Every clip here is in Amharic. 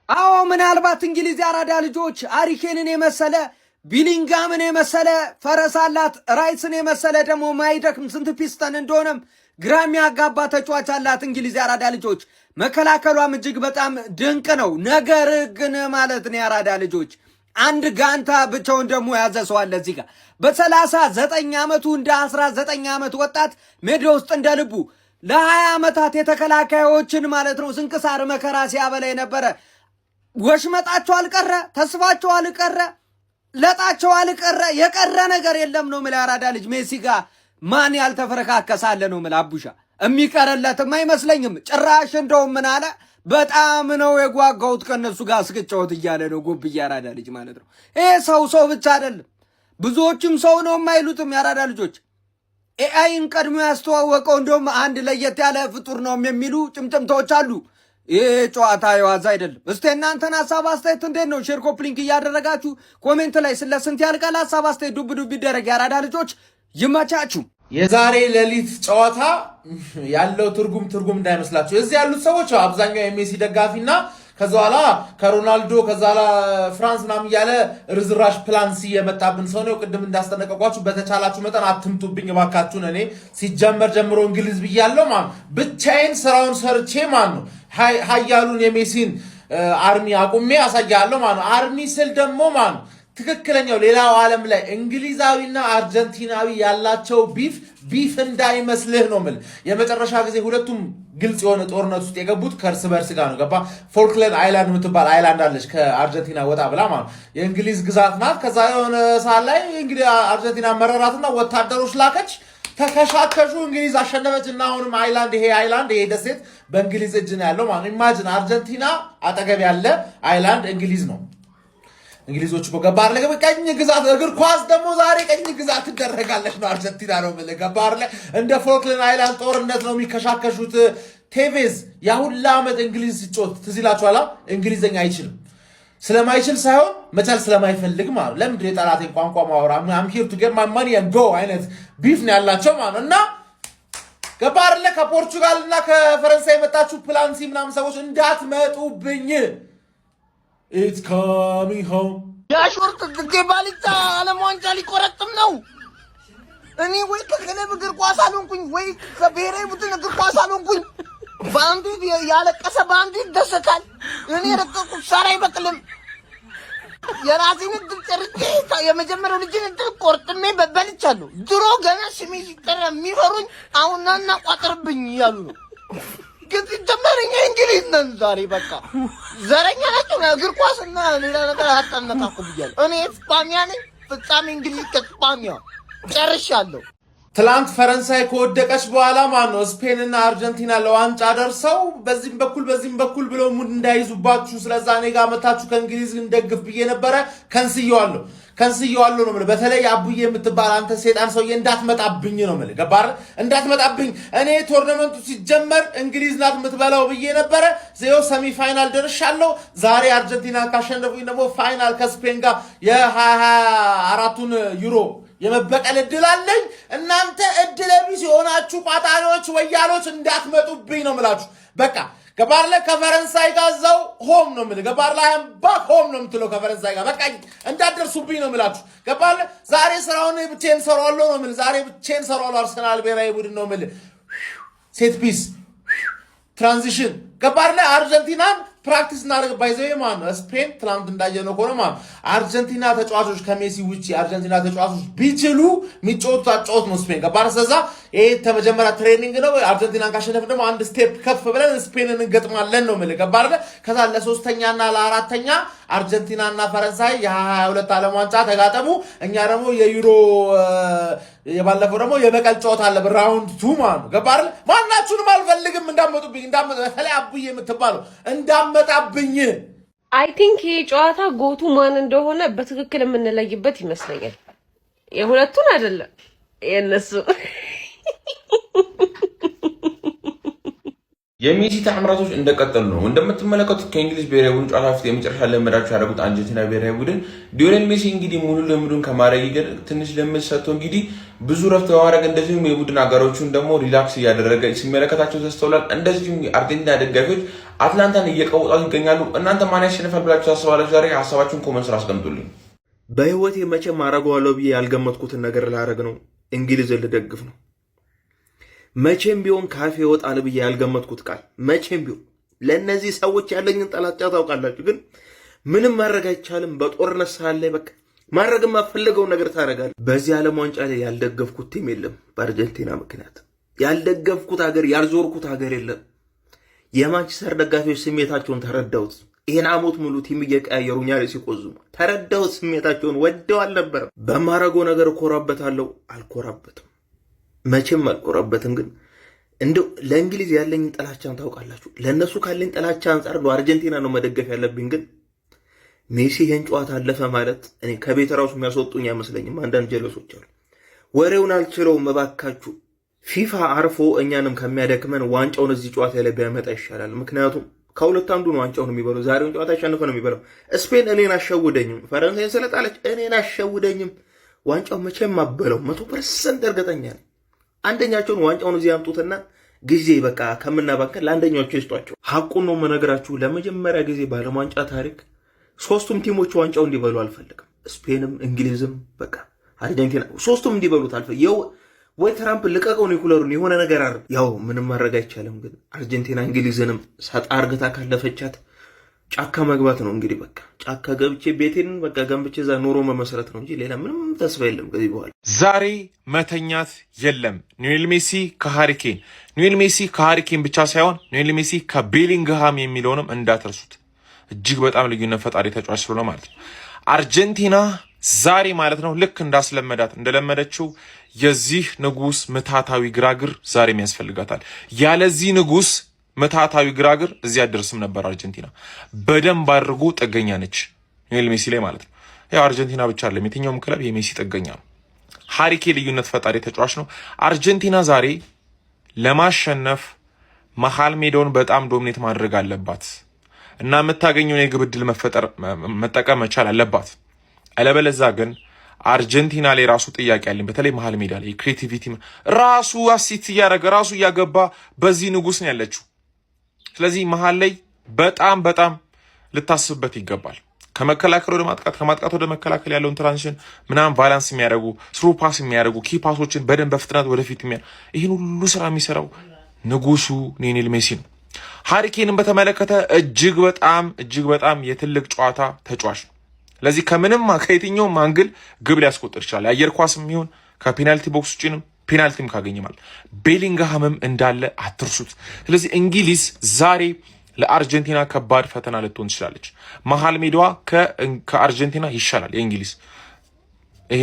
አዎ ምናልባት እንግሊዝ ያራዳ ልጆች አሪኬንን የመሰለ ቢሊንጋምን የመሰለ ፈረስ አላት። ራይስን የመሰለ ደግሞ ማይደክም ስንት ፒስተን እንደሆነም ግራም ያጋባ ተጫዋች አላት እንግሊዝ ያራዳ ልጆች። መከላከሏም እጅግ በጣም ድንቅ ነው። ነገር ግን ማለት ነው ያራዳ ልጆች አንድ ጋንታ ብቻውን ደግሞ ያዘሰዋል። እዚህ ጋር በ39 ዓመቱ እንደ 19 ዓመት ወጣት ሜዳ ውስጥ እንደ ልቡ ለ20 ዓመታት የተከላካዮችን ማለት ነው ስንክሳር መከራ ሲያበላ የነበረ ወሽመጣቸው አልቀረ፣ ተስፋቸው አልቀረ፣ ለጣቸው አልቀረ፣ የቀረ ነገር የለም ነው ምላ ያራዳ ልጅ ሜሲ ጋር ማን ያልተፈረካከሳለ ነው ምላ አቡሻ የሚቀርለትም አይመስለኝም። ጭራሽ እንደውም ምን አለ በጣም ነው የጓጓሁት ከነሱ ጋር እስክጫወት እያለ ነው ጎብ ያራዳ ልጅ ማለት ነው። ይሄ ሰው ብቻ አይደለም ብዙዎችም ሰው ነው የማይሉትም ያራዳ ልጆች። ኤአይን ቀድሞ ያስተዋወቀው እንደውም አንድ ለየት ያለ ፍጡር ነው የሚሉ ጭምጭምታዎች አሉ። ይሄ ጨዋታ የዋዛ አይደለም። እስቲ እናንተን ሐሳብ አስተያየት እንዴት ነው? ሼር ኮፕሊንክ እያደረጋችሁ ኮሜንት ላይ ስለ ስንት ያልቃል ሐሳብ አስተያየት ዱብ ይደረግ። ያራዳ ልጆች ይመቻችሁ። የዛሬ ሌሊት ጨዋታ ያለው ትርጉም እንዳይመስላችሁ። እዚህ ያሉት ሰዎች አብዛኛው የሜሲ ደጋፊና ከዛ በኋላ ከሮናልዶ ከዛ በኋላ ፍራንስ ምናምን እያለ ርዝራሽ ፕላንስ የመጣብን ሰው ነው። ቅድም እንዳስጠነቀቋችሁ በተቻላችሁ መጠን አትምጡብኝ እባካችሁን። እኔ ሲጀመር ጀምሮ እንግሊዝ ብያለሁ ማን ብቻዬን ስራውን ሰርቼ ማን ነው ሀያሉን የሜሲን አርሚ አቁሜ አሳያለሁ ማን ነው። አርሚ ስል ደግሞ ማን ትክክለኛው ሌላው ዓለም ላይ እንግሊዛዊና አርጀንቲናዊ ያላቸው ቢፍ እንዳይመስልህ ነው ምል። የመጨረሻ ጊዜ ሁለቱም ግልጽ የሆነ ጦርነት ውስጥ የገቡት ከእርስ በርስ ጋር ነው። ገባ ፎልክላንድ አይላንድ የምትባል አይላንድ አለች ከአርጀንቲና ወጣ ብላ ማለት የእንግሊዝ ግዛት ናት። ከዛ የሆነ ሰዓት ላይ እንግዲህ አርጀንቲና መረራትና ወታደሮች ላከች፣ ተከሻከሹ፣ እንግሊዝ አሸነፈች እና አሁንም ይሄ ደሴት በእንግሊዝ እጅ ነው ያለው ማለት። ኢማጂን አርጀንቲና አጠገብ ያለ አይላንድ እንግሊዝ ነው። እንግሊዞች በገባር ላይ ቀኝ ግዛት እግር ኳስ ደግሞ ዛሬ ቀኝ ግዛት ትደረጋለች ነው አርጀንቲና ነው ማለት። ገባር ላይ እንደ ፎክላንድ አይላንድ ጦርነት ነው የሚከሻከሹት። ቴቬዝ ያሁላ ዓመት እንግሊዝ ሲጮት ትዝ ይላችኋል። እንግሊዘኛ አይችልም ስለማይችል ሳይሆን መቻል ስለማይፈልግ ማለት። ለምንድን የጠላቴን ቋንቋ ማወራ I'm here to get my money and go አይነት ቢፍ ነው ያላቸው ማለት እና ገባር ላይ ከፖርቹጋል እና ከፈረንሳይ የመጣችሁ ፕላንሲ ምናምን ሰዎች እንዳትመጡብኝ። It's coming home. ያሾርት ባልታ ዓለም ዋንጫ ሊቆረጥም ነው። እኔ ወይ ከክለብ እግር ኳስ አልሆንኩኝ ወይ ከብሔራዊ ቡድን እግር ኳስ አልሆንኩኝ። በአንዱ ያለቀሰ በአንዱ ይደሰታል። እኔ ረቀቁት ሳር አይበቅልም። የራሴን እድል ጨርቄ የመጀመሪያው ልጅን እድል ቆርጥሜ በልቻለሁ። ድሮ ገና ስሜ ሲጠራ የሚፈሩኝ አሁን ናና ቋጥርብኝ እያሉ ነው። ግን ሲጀመረኛ እንግሊዝ ነን ዛሬ በቃ ዘረኛ ናቸው። እግር ኳስና ሌላ ነገር አጣነቃቁ ብያለሁ። እኔ ስፓኒያ ነኝ። ፍጻሜ እንግሊዝ ከስፓኒያ ጨርሻለሁ። ትላንት ፈረንሳይ ከወደቀች በኋላ ማነው ስፔንና አርጀንቲና ለዋንጫ ደርሰው በዚህም በኩል ብለው ሙድ እንዳይዙባችሁ ስለዛ እኔ ጋር መታችሁ ከእንግሊዝ እንደግፍ ብዬ ነበረ። ከንስየዋለሁ ነው ማለት። በተለይ አቡዬ የምትባል አንተ ሰይጣን ሰውዬ እንዳትመጣብኝ ነው ማለት። ገባር እንዳትመጣብኝ። እኔ ቶርናመንቱ ሲጀመር እንግሊዝ ናት የምትበላው ብዬ ነበረ። ዘው ሰሚ ፋይናል ደርሻለሁ። ዛሬ አርጀንቲና ካሸነፉኝ ደግሞ ፋይናል ከስፔን ጋር የ24ቱን ዩሮ የመበቀል እድል አለኝ። እናንተ እድለ ቢስ የሆናችሁ ቋጣሪዎች ወያሎች እንዳትመጡብኝ ነው የምላችሁ። በቃ ገባር ላይ ከፈረንሳይ ጋር እዛው ሆም ነው የምልህ። ገባር ላይ ባክ ሆም ነው የምትለው ከፈረንሳይ ጋር። በቃ እንዳትደርሱብኝ ነው የምላችሁ። ገባር ላይ ዛሬ ስራውን ብቻዬን ሰራዋለሁ ነው የምልህ። ዛሬ ብቻዬን ሰራዋለሁ። አርሰናል ብሔራዊ ቡድን ነው የምልህ። ሴት ፒስ ትራንዚሽን ገባር ላይ አርጀንቲናን ፕራክቲስ እናደርግ ባይዘው ማለት ነው። ስፔን ትላንት እንዳየነው ሆኖ ማለት አርጀንቲና ተጫዋቾች ከሜሲ ውጪ አርጀንቲና ተጫዋቾች ቢችሉ የሚጫወቱት አጫወት ነው ስፔን ገባር። ስለዛ ይሄ ተመጀመሪያ ትሬኒንግ ነው። አርጀንቲናን ካሸነፍ ደግሞ አንድ ስቴፕ ከፍ ብለን ስፔንን እንገጥማለን ነው ማለት ገባር። ከዛ ለሶስተኛና ለአራተኛ አርጀንቲናና ፈረንሳይ የ22 ዓለም ዋንጫ ተጋጠሙ። እኛ ደግሞ የዩሮ የባለፈው ደግሞ የበቀል ጨዋታ አለ በራውንድ 2 ማለት ነው ገባር። ማናችሁንም አልፈልግም እንዳመጡብኝ በተለይ አቡዬ የምትባለው እንዳመጣብኝ። አይ ቲንክ ይሄ ጨዋታ ጎቱ ማን እንደሆነ በትክክል የምንለይበት ይመስለኛል። የሁለቱን አይደለም የነሱ የሜሲ ተአምራቶች እንደቀጠሉ ነው። እንደምትመለከቱት ከእንግሊዝ ብሔራዊ ቡድን ጨዋታ ፊት የመጨረሻ ልምዳቸው ያደረጉት አርጀንቲና ብሔራዊ ቡድን ሊዮኔል ሜሲ እንግዲህ ሙሉ ልምዱን ከማድረግ ይገር ትንሽ ልምድ ሰጥቶ እንግዲህ ብዙ ረፍት በማድረግ እንደዚሁም የቡድን አጋሮቹን ደግሞ ሪላክስ እያደረገ ሲመለከታቸው ተስተውሏል። እንደዚሁም አርጀንቲና ደጋፊዎች አትላንታን እየቀወጧት ይገኛሉ። እናንተ ማን ያሸንፋል ብላችሁ ታስባላችሁ? ዛሬ ሀሳባችሁን ኮሜንት ስራ አስቀምጡልኝ። በህይወቴ መቼም አደርገዋለሁ ብዬ ያልገመትኩትን ነገር ላደርግ ነው። እንግሊዝን ልደግፍ ነው። መቼም ቢሆን ካፌ ወጣል ብዬ ያልገመትኩት ቃል መቼም ቢሆን ለእነዚህ ሰዎች ያለኝን ጥላቻ ታውቃላችሁ። ግን ምንም ማድረግ አይቻልም። በጦርነት ሰዓት ላይ በቃ ማድረግ የማፈልገው ነገር ታደርጋለህ። በዚህ ዓለም ዋንጫ ላይ ያልደገፍኩት ቲም የለም። በአርጀንቲና ምክንያት ያልደገፍኩት ሀገር ያልዞርኩት ሀገር የለም። የማንቸስተር ደጋፊዎች ስሜታቸውን ተረዳሁት። ይሄን አሞት ሙሉ ቲም እየቀያየሩ እኛ ላይ ሲቆዝሙ ተረዳሁት። ስሜታቸውን ወደው አልነበረም። በማረገው ነገር እኮራበታለሁ አልኮራበትም፣ መቼም አልቆረበትም። ግን እንደው ለእንግሊዝ ያለኝ ጥላቻን ታውቃላችሁ። ለነሱ ካለኝ ጥላቻ አንፃር ነው አርጀንቲና ነው መደገፍ ያለብኝ። ግን ሜሲ ይሄን ጨዋታ አለፈ ማለት እኔ ከቤት ራሱ የሚያስወጡኝ አይመስለኝም። አንዳንድ ጀለሶች አሉ። ወሬውን አልችለውም እባካችሁ። ፊፋ አርፎ እኛንም ከሚያደክመን ዋንጫውን እዚህ ጨዋታ ላይ ቢያመጣ ይሻላል። ምክንያቱም ከሁለት አንዱ ነው ዋንጫውን የሚበለው። ዛሬውን ጨዋታ ያሸነፈ ነው የሚበለው። ስፔን እኔን አሸውደኝም፣ ፈረንሳይን ስለጣለች እኔን አሸውደኝም። ዋንጫው መቼም አበለው 100% እርግጠኛ ነኝ። አንደኛቸውን ዋንጫውን እዚህ ያምጡትና ጊዜ በቃ ከምናባከን ለአንደኛዎቹ ይስጧቸው። ሐቁን ነው የምነግራችሁ። ለመጀመሪያ ጊዜ በዓለም ዋንጫ ታሪክ ሶስቱም ቲሞች ዋንጫው እንዲበሉ አልፈልግም። ስፔንም እንግሊዝም በቃ አርጀንቲና ሶስቱም እንዲበሉት አልፈልግም። ወይ ትራምፕ ልቀቀው ኒኩለሩን የሆነ ነገር አረ ያው ምንም ማድረግ አይቻልም። ግን አርጀንቲና እንግሊዝንም ሰጣ አርግታ ካለፈቻት ጫካ መግባት ነው እንግዲህ። በቃ ጫካ ገብቼ ቤቴን በቃ ገንብቼ እዛ ኑሮ መመስረት ነው እንጂ ሌላ ምንም ተስፋ የለም ከዚህ በኋላ። ዛሬ መተኛት የለም። ሊዮኔል ሜሲ ከሃሪኬን፣ ሊዮኔል ሜሲ ከሃሪኬን ብቻ ሳይሆን ሊዮኔል ሜሲ ከቤሊንግሃም የሚለውንም እንዳትረሱት። እጅግ በጣም ልዩነት ፈጣሪ ተጫዋች ስለሆነ ማለት ነው። አርጀንቲና ዛሬ ማለት ነው ልክ እንዳስለመዳት እንደለመደችው የዚህ ንጉስ ምታታዊ ግራግር ዛሬም ያስፈልጋታል። ያለዚህ ንጉስ ምታታዊ ግራግር እዚህ አደርስም ነበር። አርጀንቲና በደንብ አድርጎ ጥገኛ ነች ሊዮኔል ሜሲ ላይ ማለት ነው። ያው አርጀንቲና ብቻ አይደለም የትኛውም ክለብ የሜሲ ጥገኛ ነው። ሃሪኬ ልዩነት ፈጣሪ ተጫዋች ነው። አርጀንቲና ዛሬ ለማሸነፍ መሃል ሜዳውን በጣም ዶሚኔት ማድረግ አለባት እና የምታገኘውን የግብ ዕድል መጠቀም መቻል አለባት። አለበለዚያ ግን አርጀንቲና ላይ ራሱ ጥያቄ አለኝ። በተለይ መሃል ሜዳ ላይ ክሬቲቪቲ ራሱ አሲስት እያደረገ ራሱ እያገባ በዚህ ንጉስ ነው ያለችው። ስለዚህ መሃል ላይ በጣም ልታስብበት ይገባል። ከመከላከል ወደ ማጥቃት ከማጥቃት ወደ መከላከል ያለውን ትራንዚሽን ምናምን ባላንስ የሚያደርጉ ስሩ ፓስ የሚያደርጉ ኪ ፓሶችን በደንብ በፍጥነት ወደፊት ይህን ሁሉ ስራ የሚሰራው ንጉሱ ሊዮኔል ሜሲ ነው። ሃሪኬንን በተመለከተ እጅግ በጣም የትልቅ ጨዋታ ተጫዋች ነው። ስለዚህ ከምንም ከየትኛውም አንግል ግብ ሊያስቆጥር ይችላል። የአየር ኳስም ይሁን ከፔናልቲ ቦክስ ውጪንም ፔናልቲም ካገኘ ማለት ቤሊንግሃምም እንዳለ አትርሱት። ስለዚህ እንግሊዝ ዛሬ ለአርጀንቲና ከባድ ፈተና ልትሆን ትችላለች። መሃል ሜዳዋ ከአርጀንቲና ይሻላል የእንግሊዝ። ይሄ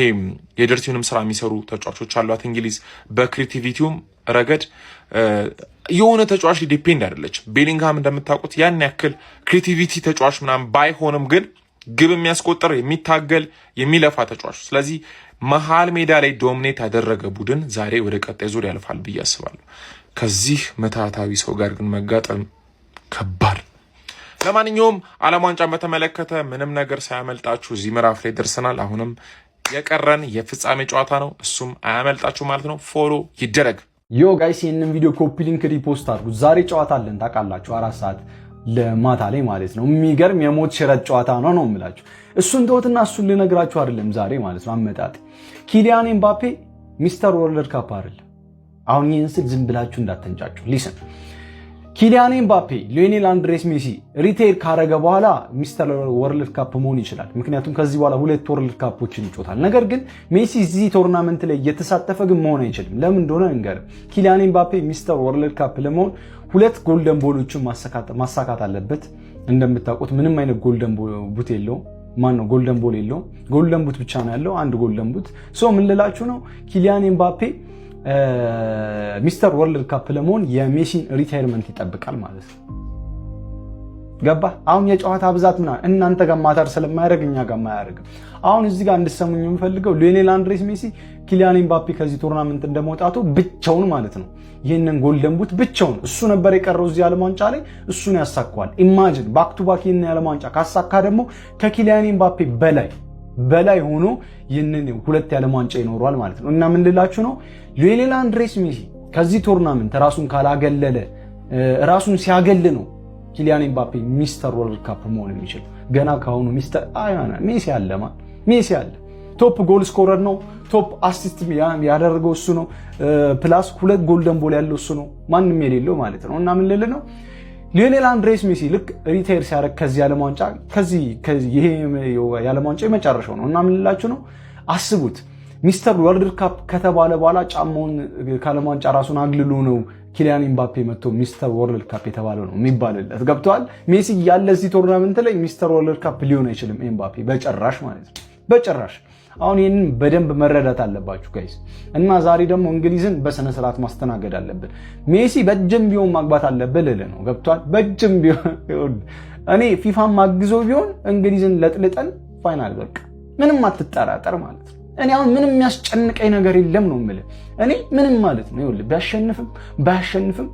የደርቲውንም ስራ የሚሰሩ ተጫዋቾች አሏት እንግሊዝ። በክሬቲቪቲውም ረገድ የሆነ ተጫዋች ዲፔንድ አይደለች። ቤሊንግሃም እንደምታውቁት ያን ያክል ክሬቲቪቲ ተጫዋች ምናምን ባይሆንም ግን ግብ የሚያስቆጥር የሚታገል የሚለፋ ተጫዋች። ስለዚህ መሃል ሜዳ ላይ ዶሚኔት ያደረገ ቡድን ዛሬ ወደ ቀጣይ ዙር ያልፋል ብዬ አስባለሁ። ከዚህ ምታታዊ ሰው ጋር ግን መጋጠም ከባድ። ለማንኛውም ዓለም ዋንጫን በተመለከተ ምንም ነገር ሳያመልጣችሁ እዚህ ምዕራፍ ላይ ደርሰናል። አሁንም የቀረን የፍጻሜ ጨዋታ ነው። እሱም አያመልጣችሁ ማለት ነው። ፎሎ ይደረግ። ዮ ጋይስ ይህንን ቪዲዮ ኮፒ ሊንክ ሪፖስት አድርጉት። ዛሬ ጨዋታ አለን ታውቃላችሁ፣ 4 ሰዓት ለማታ ላይ ማለት ነው። የሚገርም የሞት ሽረት ጨዋታ ነው የምላችሁ። እሱን ተውትና እሱን ልነግራችሁ አይደለም ዛሬ ማለት ነው። አመጣጥ ኪሊያን ኤምባፔ ሚስተር ወርልድ ካፕ አይደለም። አሁን ይህን ስል ዝም ብላችሁ እንዳትንጫጩ። ሊስን ኪሊያን ኤምባፔ ሊዮኔል አንድሬስ ሜሲ ሪቴር ካረገ በኋላ ሚስተር ወርልድ ካፕ መሆን ይችላል። ምክንያቱም ከዚህ በኋላ 2 ወርልድ ካፖችን ይጮታል። ነገር ግን ሜሲ እዚህ ቶርናመንት ላይ እየተሳተፈ ግን መሆን አይችልም። ለምን እንደሆነ እንገርም። ኪሊያን ኤምባፔ ሚስተር ወርልድ ካፕ ለመሆን 2 ጎልደን ቦሎችን ማሳካት አለበት። እንደምታውቁት ምንም አይነት ጎልደን ቡት የለውም። ማን ነው ጎልደን ቦል የለውም። ጎልደን ቡት ብቻ ነው ያለው፣ አንድ ጎልደን ቡት። ምን ልላችሁ ነው? ኪሊያን ኤምባፔ ሚስተር ወርልድ ካፕ ለመሆን የሜሲን ሪታይርመንት ይጠብቃል ማለት ነው። ገባ? አሁን የጨዋታ ብዛት ምናምን እናንተ ጋር ማተር ስለማያደርግ እኛ ጋር ማያደርግም። አሁን እዚህ ጋር እንድትሰሙኝ የምፈልገው ሊዮኔል አንድሬስ ሜሲ ኪሊያን ኤምባፔ ከዚህ ቱርናመንት እንደመውጣቱ ብቻውን ማለት ነው ይህንን ጎልደን ቡት ብቻውን እሱ ነበር የቀረው እዚህ ዓለም ዋንጫ ላይ እሱን ያሳካዋል። ኢማጂን ባክ ቱ ባክ ይህንን ዓለም ዋንጫ ካሳካ ደግሞ ከኪሊያን ኤምባፔ በላይ ሆኖ ይህንን 2 የዓለም ዋንጫ ይኖረዋል ማለት ነው። እና ምን ልላችሁ ነው ሊዮኔል አንድሬስ ሜሲ ከዚህ ቱርናመንት ራሱን ካላገለለ ራሱን ሲያገል ነው ኪሊያን ኤምባፔ ሚስተር ወርልድ ካፕ መሆን የሚችል። ገና ካሁኑ ሚስተር ሜሲ አለ። ቶፕ ጎል ስኮረር ነው። ቶፕ አሲስት ያደረገው እሱ ነው። ፕላስ 2 ጎልደን ቦል ያለው እሱ ነው፣ ማንም የሌለው ማለት ነው። እና ምን ልል ነው ሊዮኔል አንድሬስ ሜሲ ልክ ሪታየር ሲያደርግ ከዚህ ዓለም ዋንጫ ይሄ የዓለም ዋንጫ የመጨረሻው ነው። እና ምን ልላችሁ ነው አስቡት ሚስተር ወርልድ ካፕ ከተባለ በኋላ ጫማውን ከዓለም ዋንጫ ራሱን አግልሎ ነው ኪሊያን ኤምባፔ መጥቶ ሚስተር ወርልድ ካፕ የተባለው ነው የሚባልለት። ገብቷል? ሜሲ ያለ እዚህ ቱርናመንት ላይ ሚስተር ወርልድ ካፕ ሊሆን አይችልም ኤምባፔ በጭራሽ ማለት ነው፣ በጭራሽ። አሁን ይህንን በደንብ መረዳት አለባችሁ ጋይስ። እና ዛሬ ደግሞ እንግሊዝን በስነ ስርዓት ማስተናገድ አለብን። ሜሲ በእጅም ቢሆን ማግባት አለብን ልልህ ነው። ገብቷል? በእጅም ቢሆን እኔ ፊፋን ማግዘው ቢሆን እንግሊዝን ለጥልጠን ፋይናል በቃ ምንም አትጠራጠር ማለት ነው። እኔ አሁን ምንም የሚያስጨንቀኝ ነገር የለም ነው የምልህ። እኔ ምንም ማለት ነው ይኸውልህ ባያሸንፍም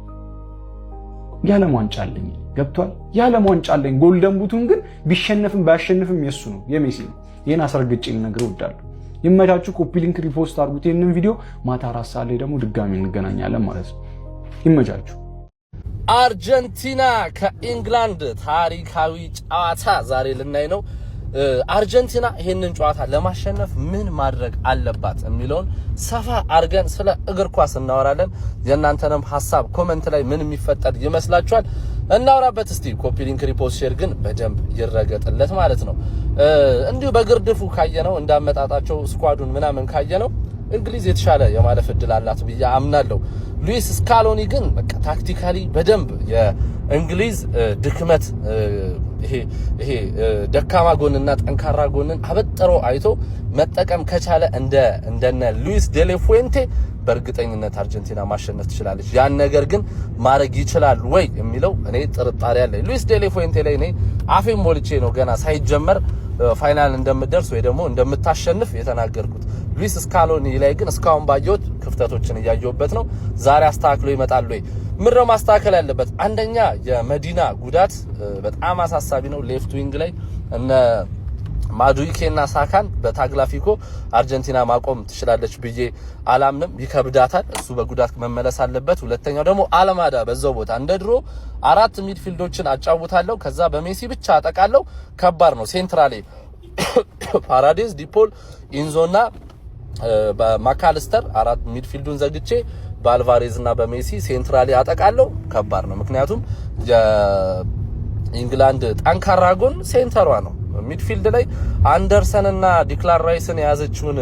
የዓለም ዋንጫ አለኝ። ገብቷል? የዓለም ዋንጫ አለኝ። ጎልደን ቡቱን ግን ቢሸነፍም ባያሸንፍም የሱ ነው የሜሲ ነው። ይሄን አስረግጬ ልነግርህ እወዳለሁ። ይመቻችሁ። ኮፒ ሊንክ ሪፖስት አድርጉት ይሄንን ቪዲዮ። ማታ 4 ሰዓት ላይ ደግሞ ድጋሚ እንገናኛለን ማለት ነው። ይመቻችሁ። አርጀንቲና ከኢንግላንድ ታሪካዊ ጨዋታ ዛሬ ልናይ ነው። አርጀንቲና ይሄንን ጨዋታ ለማሸነፍ ምን ማድረግ አለባት የሚለውን ሰፋ አርገን ስለ እግር ኳስ እናወራለን። የእናንተንም ሐሳብ ኮሜንት ላይ ምን የሚፈጠር ይመስላችኋል እናወራበት። እስቲ ኮፒ ሊንክ ሪፖስት ሼር ግን በደንብ ይረገጥለት ማለት ነው። እንዲሁ በግርድፉ ካየነው እንዳመጣጣቸው ስኳዱን ምናምን ካየነው እንግሊዝ የተሻለ የማለፍ እድል አላት ብዬ አምናለሁ። ሉዊስ ስካሎኒ ግን በቃ ታክቲካሊ በደንብ የእንግሊዝ ድክመት ይሄ ደካማ ጎንና ጠንካራ ጎንን አበጥሮ አይቶ መጠቀም ከቻለ እንደነ ሉዊስ ዴሌፉዌንቴ በእርግጠኝነት አርጀንቲና ማሸነፍ ትችላለች። ያን ነገር ግን ማድረግ ይችላል ወይ የሚለው እኔ ጥርጣሬ አለኝ። ሉዊስ ዴሌፉዌንቴ ላይ እኔ አፌን ሞልቼ ነው ገና ሳይጀመር ፋይናል እንደምትደርስ ወይ ደግሞ እንደምታሸንፍ የተናገርኩት። ሉዊስ ስካሎኒ ላይ ግን እስካሁን ባየሁት ክፍተቶችን እያየሁበት ነው። ዛሬ አስተካክሎ ይመጣል ወይ? ምንድነው ማስተካከል ያለበት? አንደኛ የመዲና ጉዳት በጣም አሳሳቢ ነው። ሌፍት ዊንግ ላይ እነ ማዱዊኬና ሳካን በታግላፊኮ አርጀንቲና ማቆም ትችላለች ብዬ አላምንም። ይከብዳታል። እሱ በጉዳት መመለስ አለበት። ሁለተኛው ደግሞ አለማዳ በዛው ቦታ እንደ ድሮ 4 ሚድፊልዶችን አጫውታለሁ ከዛ በሜሲ ብቻ አጠቃለሁ። ከባድ ነው። ሴንትራሌ ፓራዴስ፣ ዲፖል፣ ኢንዞና በማካልስተር 4 ሚድፊልዱን ዘግቼ በአልቫሬዝ እና በሜሲ ሴንትራሊ አጠቃለሁ። ከባድ ነው። ምክንያቱም የኢንግላንድ ጠንካራ ጎን ሴንተሯ ነው። ሚድፊልድ ላይ አንደርሰን እና ዲክላን ራይስን የያዘችውን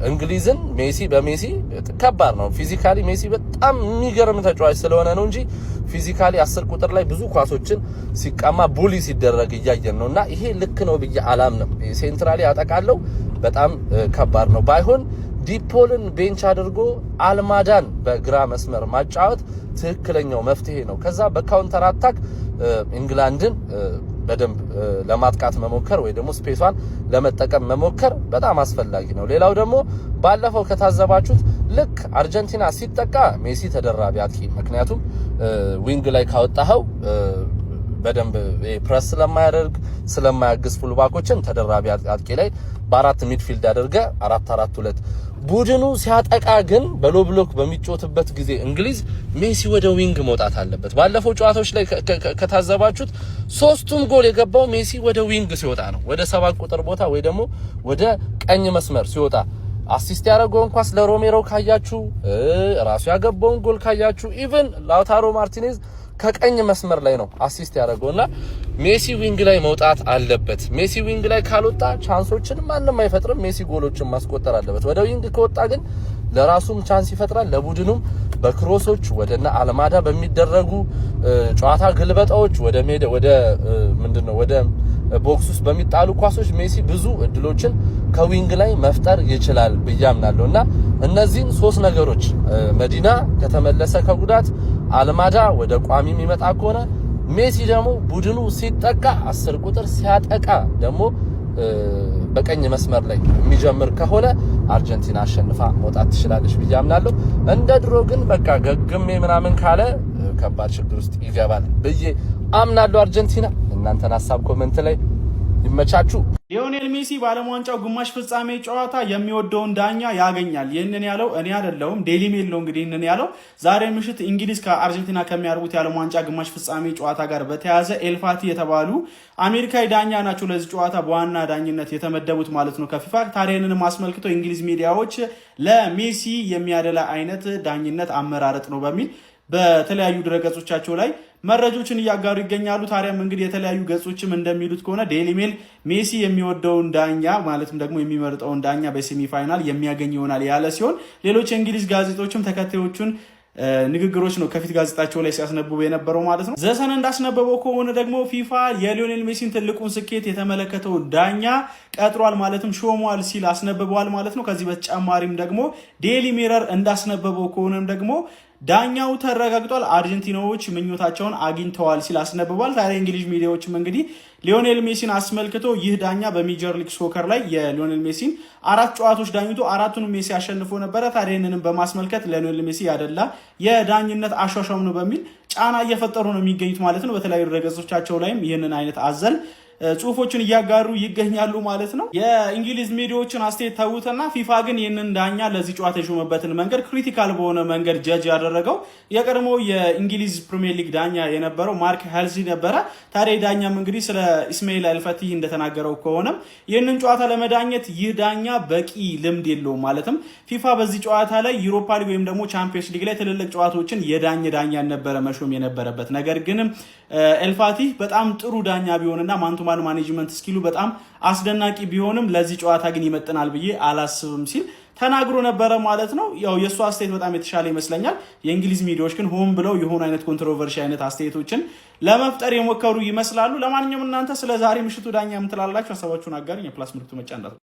እንግሊዝን በሜሲ ከባድ ነው። ፊዚካሊ ሜሲ በጣም የሚገርም ተጫዋች ስለሆነ ነው እንጂ ፊዚካሊ 10 ቁጥር ላይ ብዙ ኳሶችን ሲቀማ ቡሊ ሲደረግ እያየን ነውና ይሄ ልክ ነው ብዬ አላምንም። ሴንትራሊ አጠቃለው በጣም ከባድ ነው። ባይሆን ዲፖልን ቤንች አድርጎ አልማዳን በግራ መስመር ማጫወት ትክክለኛው መፍትሄ ነው። ከዛ በካውንተር አታክ ኢንግላንድን በደንብ ለማጥቃት መሞከር ወይ ደግሞ ስፔሷን ለመጠቀም መሞከር በጣም አስፈላጊ ነው። ሌላው ደግሞ ባለፈው ከታዘባችሁት ልክ አርጀንቲና ሲጠቃ ሜሲ ተደራቢ አጥቂ፣ ምክንያቱም ዊንግ ላይ ካወጣኸው በደንብ ፕረስ ስለማያግዝ ፉልባኮችን ተደራቢ አጥቂ ላይ በአራት ሚድፊልድ አድርገ 4-4-2 ቡድኑ ሲያጠቃ ግን በሎ ብሎክ በሚጮትበት ጊዜ እንግሊዝ ሜሲ ወደ ዊንግ መውጣት አለበት። ባለፈው ጨዋታዎች ላይ ከታዘባችሁት 3ቱም ጎል የገባው ሜሲ ወደ ዊንግ ሲወጣ ነው። ወደ 7 ቁጥር ቦታ ወይ ደግሞ ወደ ቀኝ መስመር ሲወጣ አሲስት ያደረገውን ኳስ ለሮሜሮ ካያችሁ፣ ራሱ ያገባውን ጎል ካያችሁ፣ ኢቭን ላውታሮ ማርቲኔዝ ከቀኝ መስመር ላይ ነው አሲስት ያደረገውና ሜሲ ዊንግ ላይ መውጣት አለበት። ሜሲ ዊንግ ላይ ካልወጣ ቻንሶችን ማንንም አይፈጥርም። ሜሲ ጎሎችን ማስቆጠር አለበት። ወደ ዊንግ ከወጣ ግን ለራሱም ቻንስ ይፈጥራል፣ ለቡድኑም በክሮሶች ወደና አልማዳ በሚደረጉ ጨዋታ ግልበጣዎች ወደ ቦክስ ውስጥ በሚጣሉ ኳሶች ሜሲ ብዙ እድሎችን ከዊንግ ላይ መፍጠር ይችላል ብያምናለሁና እነዚህን 3 ነገሮች መዲና ከተመለሰ ከጉዳት አልማዳ ወደ ቋሚ የሚመጣ ከሆነ ሜሲ ደግሞ ቡድኑ ሲጠቃ 10 ቁጥር ሲያጠቃ ደግሞ በቀኝ መስመር ላይ የሚጀምር ከሆነ አርጀንቲና አሸንፋ መውጣት ትችላለች ብዬ አምናለሁ። እንደ ድሮ ግን በቃ ገግሜ ምናምን ካለ ከባድ ችግር ውስጥ ይገባል ብዬ አምናለሁ። አርጀንቲና እናንተን ሐሳብ ኮሜንት ላይ ይመቻችሁ። ሊዮኔል ሜሲ በዓለም ዋንጫው ግማሽ ፍጻሜ ጨዋታ የሚወደውን ዳኛ ያገኛል። ይህንን ያለው እኔ አይደለሁም፣ ዴይሊ ሜል ነው እንግዲህ ይህንን ያለው። ዛሬ ምሽት እንግሊዝ ከአርጀንቲና ከሚያደርጉት የዓለም ዋንጫ ግማሽ ፍጻሜ ጨዋታ ጋር በተያያዘ ኤልፋቲ የተባሉ አሜሪካዊ ዳኛ ናቸው ለዚህ ጨዋታ በዋና ዳኝነት የተመደቡት ማለት ነው ከፊፋ። ታዲያንንም አስመልክቶ የእንግሊዝ ሚዲያዎች ለሜሲ የሚያደላ አይነት ዳኝነት አመራረጥ ነው በሚል በተለያዩ ድረገጾቻቸው ላይ መረጃዎችን እያጋሩ ይገኛሉ። ታዲያም እንግዲህ የተለያዩ ገጾችም እንደሚሉት ከሆነ ዴይሊ ሜል ሜሲ የሚወደውን ዳኛ ማለትም ደግሞ የሚመርጠውን ዳኛ በሴሚ ፋይናል የሚያገኝ ይሆናል ያለ ሲሆን ሌሎች የእንግሊዝ ጋዜጦችም ተከታዮቹን ንግግሮች ነው ከፊት ጋዜጣቸው ላይ ሲያስነብቡ የነበረው ማለት ነው። ዘሰን እንዳስነበበው ከሆነ ደግሞ ፊፋ የሊዮኔል ሜሲን ትልቁን ስኬት የተመለከተው ዳኛ ቀጥሯል ማለትም ሾሟል ሲል አስነብበዋል ማለት ነው። ከዚህ በተጨማሪም ደግሞ ዴይሊ ሚረር እንዳስነበበው ከሆነም ደግሞ ዳኛው ተረጋግጧል፣ አርጀንቲናዎች ምኞታቸውን አግኝተዋል ሲል አስነብቧል። ታዲያ እንግሊዝ ሚዲያዎችም እንግዲህ ሊዮኔል ሜሲን አስመልክቶ ይህ ዳኛ በሜጀር ሊግ ሶከር ላይ የሊዮኔል ሜሲን 4 ጨዋታዎች ዳኝቶ 4ቱንም ሜሲ አሸንፎ ነበረ። ታዲያ ይህንንም በማስመልከት ለሊዮኔል ሜሲ ያደላ የዳኝነት አሿሿም ነው በሚል ጫና እየፈጠሩ ነው የሚገኙት ማለት ነው። በተለያዩ ድረገጾቻቸው ላይም ይህንን አይነት አዘል ጽሁፎችን እያጋሩ ይገኛሉ ማለት ነው። የእንግሊዝ ሚዲያዎችን አስተያየት ተውትና ፊፋ ግን ይህንን ዳኛ ለዚህ ጨዋታ የሾመበትን መንገድ ክሪቲካል በሆነ መንገድ ጀጅ ያደረገው የቀድሞ የእንግሊዝ ፕሪሚየር ሊግ ዳኛ የነበረው ማርክ ሄልዚ ነበረ። ታዲያ ዳኛም እንግዲህ ስለ ኢስማኤል አልፈቲህ እንደተናገረው ከሆነም ይህንን ጨዋታ ለመዳኘት ይህ ዳኛ በቂ ልምድ የለውም ማለትም ፊፋ በዚህ ጨዋታ ላይ ዩሮፓ ሊግ ወይም ደግሞ ቻምፒየንስ ሊግ ላይ ትልልቅ ጨዋታዎችን ዳኛ ነበረ መሾም የነበረበት። ነገር ግን ኤልፋቲህ በጣም ጥሩ ዳኛ ቢሆንና ማንቱማን ማኔጅመንት ስኪሉ በጣም አስደናቂ ቢሆንም ለዚህ ጨዋታ ግን ይመጥናል ብዬ አላስብም ሲል ተናግሮ ነበረ ማለት ነው። ያው የሱ አስተያየት በጣም የተሻለ ይመስለኛል። የእንግሊዝ ሚዲያዎች ግን ሆን ብለው የሆኑ አይነት ኮንትሮቨርሲ አይነት አስተያየቶችን ለመፍጠር የሞከሩ ይመስላሉ። ለማንኛውም እናንተ ስለ ዛሬ ምሽቱ ዳኛ ምን ትላላችሁ? ሀሳባችሁን አጋሩኝ። የፕላስ ምልክቱ መጫን